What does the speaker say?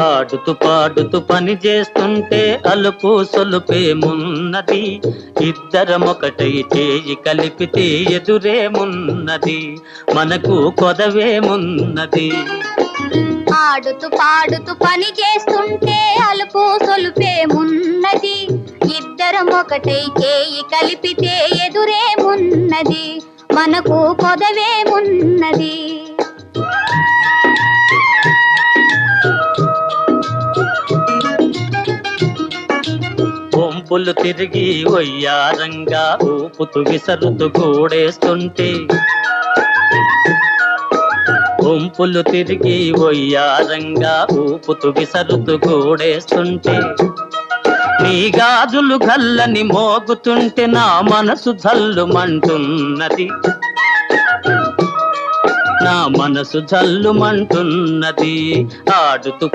ఆడుతూ పాడుతూ పని చేస్తుంటే అలుపు సొలుపేమున్నది, ఇద్దరమొకటై చేయి కలిపితే ఎదురేమున్నది, మనకు కొదవేమున్నది. ఆడుతూ పాడుతూ పని చేస్తుంటే అలుపు సొలుపేమున్నది, ఇద్దరం ఒకటై చేయి కలిపితే ఎదురేమున్నది, మనకు కొదవేమున్నది. వంపులు తిరిగి వయ్యారంగా ఊపుతూ విసరుతూ కూడేస్తుంటే, వంపులు తిరిగి వయ్యారంగా ఊపుతూ విసరుతూ కూడేస్తుంటే, నీ గాజులు గల్లని మోగుతుంటే నా మనసు జల్లుమంటున్నది, నా మనసు జల్లుమంటున్నది. ఆడుతూ